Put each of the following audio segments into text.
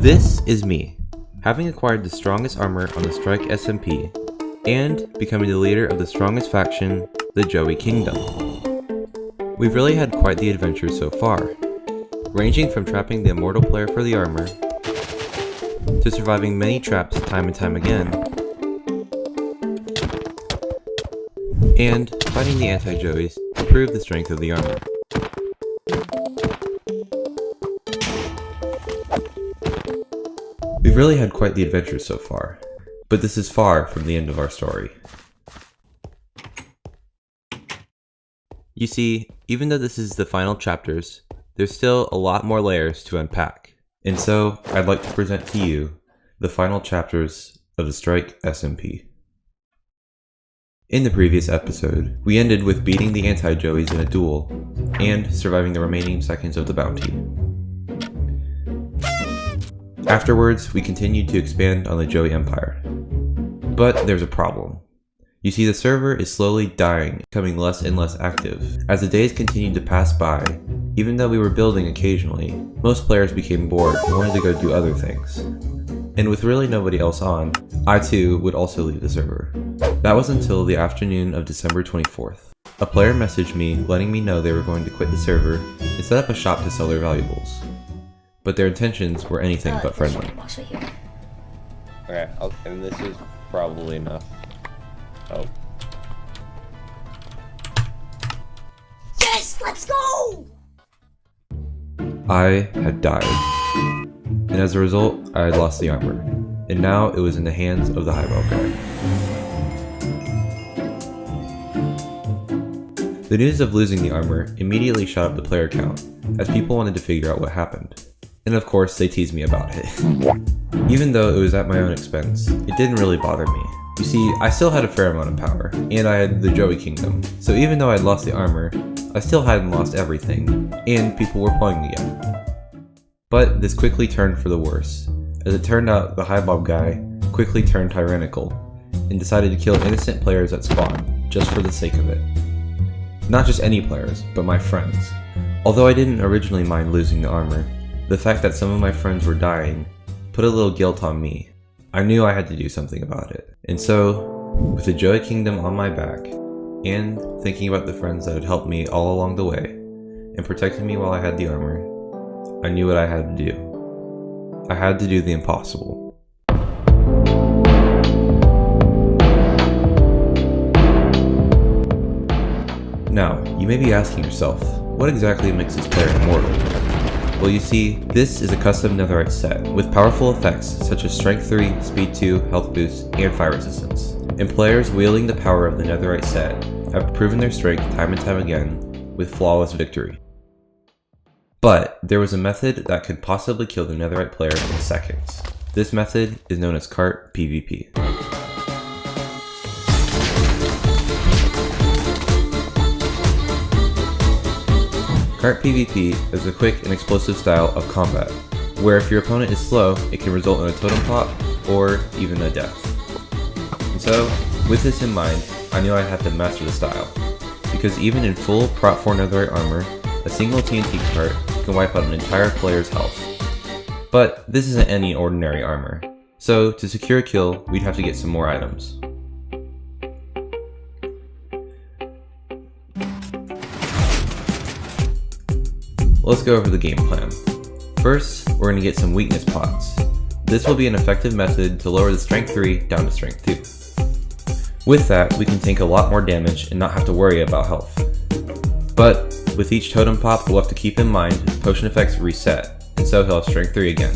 This is me, having acquired the strongest armor on the Strike SMP, and becoming the leader of the strongest faction, the Joey Kingdom. We've really had quite the adventure so far, ranging from trapping the immortal player for the armor, to surviving many traps time and time again, and fighting the anti-Joeys to prove the strength of the armor. We've really had quite the adventure so far, but this is far from the end of our story. You see, even though this is the final chapters, there's still a lot more layers to unpack. And so, I'd like to present to you the final chapters of the Strike SMP. In the previous episode, we ended with beating the anti-Joeys in a duel, and surviving the remaining seconds of the bounty. Afterwards, we continued to expand on the Joey Empire. But there's a problem. You see, the server is slowly dying, becoming less and less active. As the days continued to pass by, even though we were building occasionally, most players became bored and wanted to go do other things. And with really nobody else on, I too would also leave the server. That was until the afternoon of December 24th. A player messaged me letting me know they were going to quit the server and set up a shop to sell their valuables. But their intentions were anything but friendly. Okay, and this is probably enough. Oh. Yes, let's go! I had died, and as a result, I had lost the armor, and now it was in the hands of the highball guy. The news of losing the armor immediately shot up the player count, as people wanted to figure out what happened. And of course, they teased me about it. Even though it was at my own expense, it didn't really bother me. You see, I still had a fair amount of power, and I had the Joey Kingdom, so even though I'd lost the armor, I still hadn't lost everything, and people were playing again. But this quickly turned for the worse, as it turned out the highbob guy quickly turned tyrannical, and decided to kill innocent players at spawn, just for the sake of it. Not just any players, but my friends. Although I didn't originally mind losing the armor, the fact that some of my friends were dying put a little guilt on me. I knew I had to do something about it. And so, with the Joey Kingdom on my back, and thinking about the friends that had helped me all along the way, and protected me while I had the armor, I knew what I had to do. I had to do the impossible. Now, you may be asking yourself, what exactly makes this player immortal? Well, you see, this is a custom netherite set, with powerful effects such as Strength 3, Speed 2, Health Boost, and Fire Resistance. And players wielding the power of the netherite set have proven their strength time and time again, with flawless victory. But there was a method that could possibly kill the netherite player in seconds. This method is known as cart PvP. Cart PvP is a quick and explosive style of combat, where if your opponent is slow, it can result in a totem pop, or even a death. And so, with this in mind, I knew I had to master the style, because even in full Prot 4 netherite armor, a single TNT cart can wipe out an entire player's health. But this isn't any ordinary armor, so to secure a kill, we'd have to get some more items. Let's go over the game plan. First, we're going to get some weakness pots. This will be an effective method to lower the Strength 3 down to Strength 2. With that, we can tank a lot more damage and not have to worry about health. But with each totem pop, we'll have to keep in mind potion effects reset, and so he'll have Strength 3 again.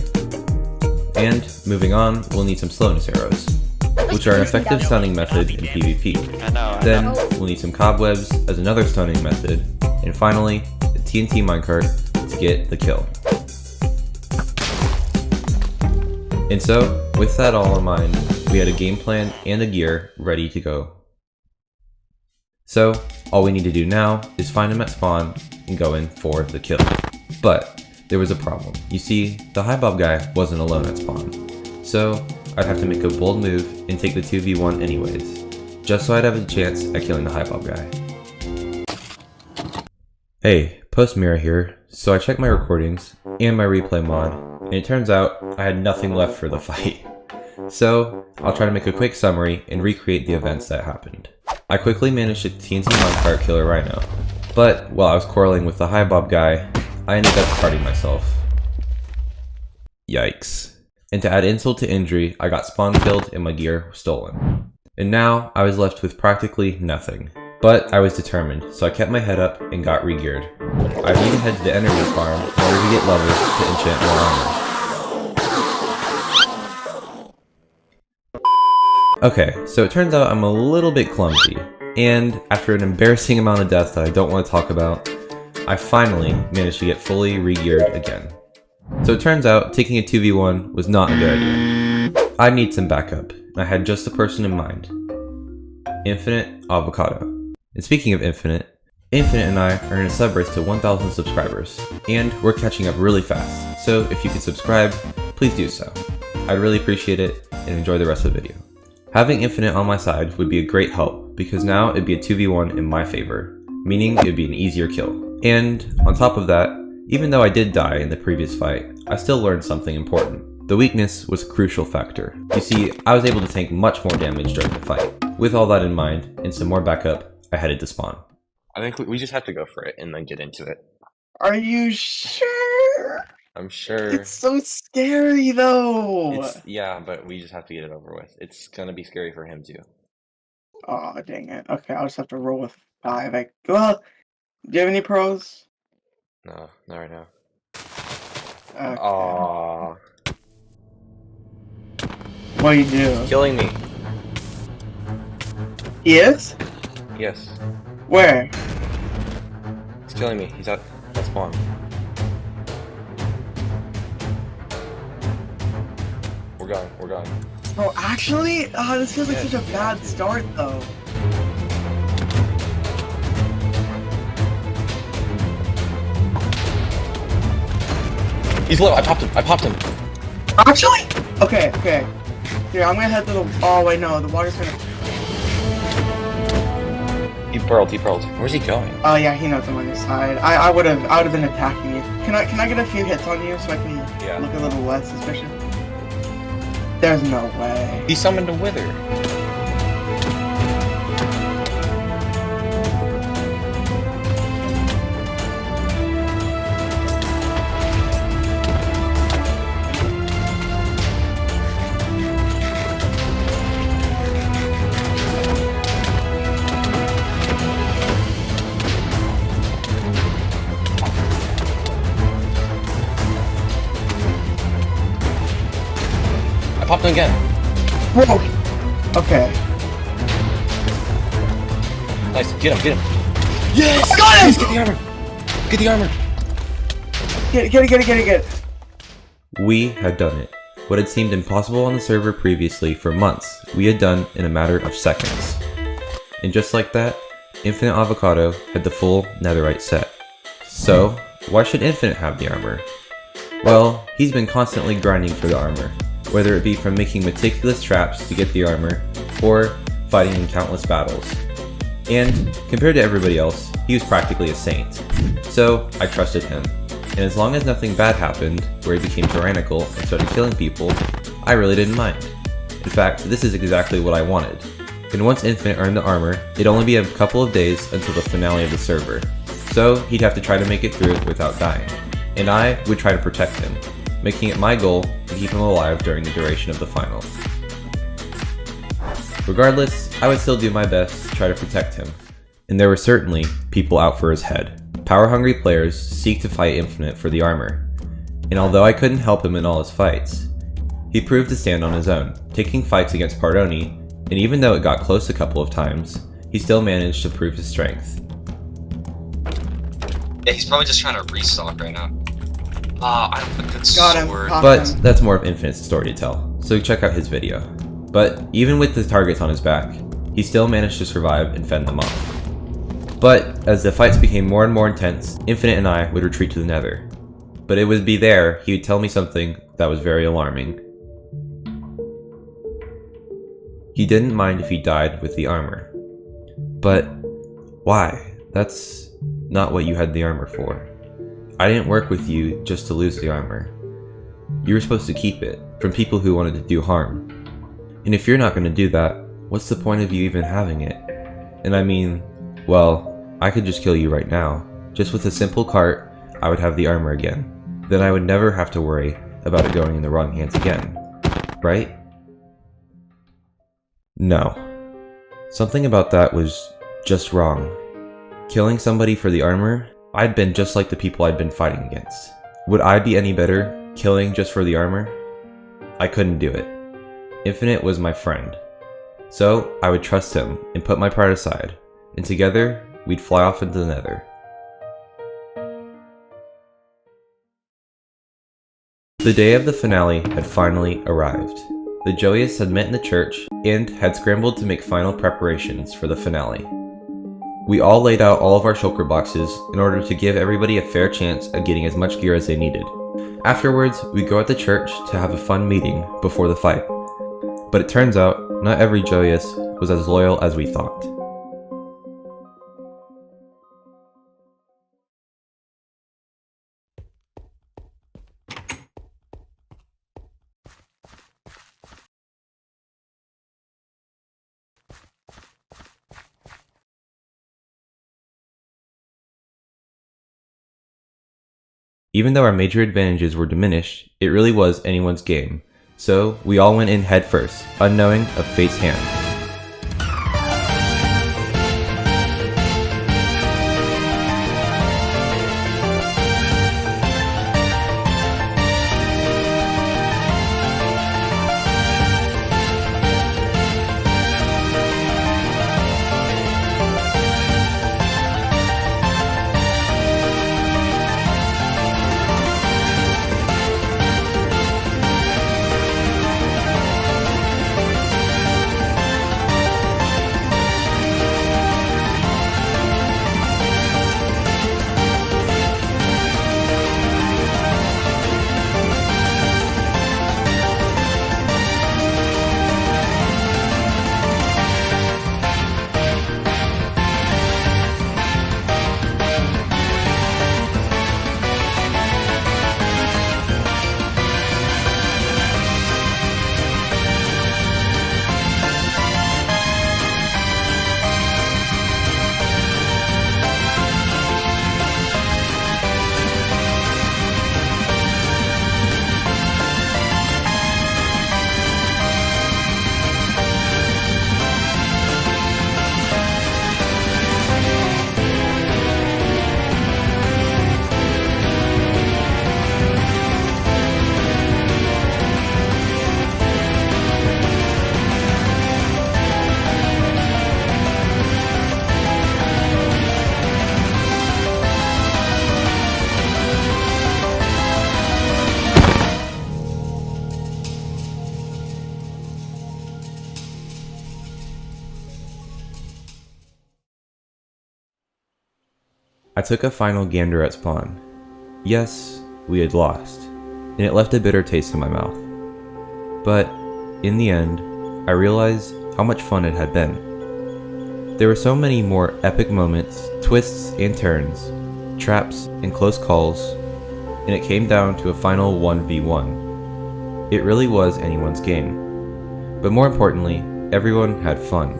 And moving on, we'll need some slowness arrows, which are an effective stunning method in PvP. Then we'll need some cobwebs as another stunning method, and finally, the TNT minecart to get the kill. And so, with that all in mind, we had a game plan and a gear ready to go. So, all we need to do now is find him at spawn and go in for the kill. But there was a problem. You see, the highbob guy wasn't alone at spawn. So, I'd have to make a bold move and take the 2v1 anyways, just so I'd have a chance at killing the highbob guy. Hey, Post Mirror here. So I checked my recordings and my replay mod, and it turns out I had nothing left for the fight. So, I'll try to make a quick summary and recreate the events that happened. I quickly managed to TNT minecart kill a rhino, but while I was quarreling with the high bob guy, I ended up carting myself. Yikes. And to add insult to injury, I got spawn killed and my gear stolen. And now, I was left with practically nothing. But I was determined, so I kept my head up and got re-geared. I even head to the enemy farm in order to get levels to enchant more armor. Okay, so it turns out I'm a little bit clumsy, and after an embarrassing amount of deaths that I don't want to talk about, I finally managed to get fully re-geared again. So it turns out taking a 2v1 was not a good idea. I need some backup, and I had just the person in mind. Infinite Avocado. And speaking of Infinite and I are in a sub race to 1,000 subscribers, and we're catching up really fast, so if you could subscribe, please do so. I'd really appreciate it, and enjoy the rest of the video. Having Infinite on my side would be a great help, because now it'd be a 2v1 in my favor, meaning it'd be an easier kill. And on top of that, even though I did die in the previous fight, I still learned something important. The weakness was a crucial factor. You see, I was able to tank much more damage during the fight. With all that in mind, and some more backup, I headed to spawn. I think we just have to go for it and then get into it. Are you sure? I'm sure. It's so scary though. Yeah, but we just have to get it over with. It's gonna be scary for him too. Oh dang it. Okay, I'll just have to roll with 5. Well, do you have any pros? No, not right now. Okay. Aww. What do you do? Killing me. He is? Yes. Where? He's killing me. He's at spawn. We're going. We're going. Bro, actually, this feels like such a bad start though. He's low. I popped him. I popped him. Actually? Okay, okay. Here, I'm gonna head to the. Oh wait, no, the water's gonna. He pearled. He pearled. Where's he going? Oh yeah, he knows I'm on your side. I would have been attacking you. Can I get a few hits on you so I can look a little less suspicious? There's no way. He summoned a wither. I popped him again. Whoa! Okay. Nice. Get him. Get him. Yes! I got him! Yes, get the armor. Get the armor. Get it. We had done it. What had seemed impossible on the server previously for months, we had done in a matter of seconds. And just like that, Infinite Avocado had the full netherite set. So, why should Infinite have the armor? Well, he's been constantly grinding for the armor, whether it be from making meticulous traps to get the armor, or fighting in countless battles. And, compared to everybody else, he was practically a saint. So, I trusted him. And as long as nothing bad happened, where he became tyrannical and started killing people, I really didn't mind. In fact, this is exactly what I wanted. And once Infinite earned the armor, it'd only be a couple of days until the finale of the server. So, he'd have to try to make it through without dying. And I would try to protect him, making it my goal to keep him alive during the duration of the final. Regardless, I would still do my best to try to protect him. And there were certainly people out for his head. Power-hungry players seek to fight Infinite for the armor. And although I couldn't help him in all his fights, he proved to stand on his own, taking fights against Parrot, and even though it got close a couple of times, he still managed to prove his strength. Yeah, he's probably just trying to restock right now. I don't have a good sword. But that's more of Infinite's story to tell, so check out his video. But even with the targets on his back, he still managed to survive and fend them off. But as the fights became more and more intense, Infinite and I would retreat to the nether. But it would be there he would tell me something that was very alarming. He didn't mind if he died with the armor. But why? That's not what you had the armor for. I didn't work with you just to lose the armor. You were supposed to keep it from people who wanted to do harm. And if you're not going to do that, what's the point of you even having it? And I mean, well, I could just kill you right now. Just with a simple cart, I would have the armor again. Then I would never have to worry about it going in the wrong hands again. Right? No. Something about that was just wrong. Killing somebody for the armor, I'd been just like the people I'd been fighting against. Would I be any better killing just for the armor? I couldn't do it. Infinite was my friend. So I would trust him and put my pride aside, and together we'd fly off into the nether. The day of the finale had finally arrived. The Joeysts had met in the church and had scrambled to make final preparations for the finale. We all laid out all of our shulker boxes in order to give everybody a fair chance at getting as much gear as they needed. Afterwards, we'd go at the church to have a fun meeting before the fight. But it turns out, not every Joeyist was as loyal as we thought. Even though our major advantages were diminished, it really was anyone's game, so we all went in head first, unknowing of fate's hand. I took a final gander at spawn. Yes, we had lost, and it left a bitter taste in my mouth. But, in the end, I realized how much fun it had been. There were so many more epic moments, twists and turns, traps and close calls, and it came down to a final 1v1. It really was anyone's game. But more importantly, everyone had fun.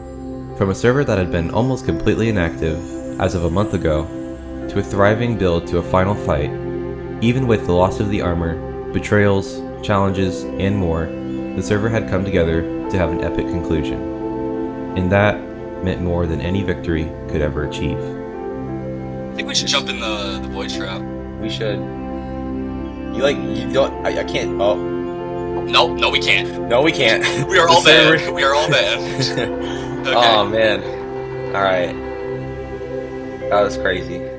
From a server that had been almost completely inactive as of a month ago, to a thriving build to a final fight, even with the loss of the armor, betrayals, challenges, and more, the server had come together to have an epic conclusion. And that meant more than any victory could ever achieve. I think we should jump in the void trap. We should. You don't, I can't, oh. No, we can't. No, we can't. We are all banned. We are all banned. Okay. Oh, man. Alright. That was crazy.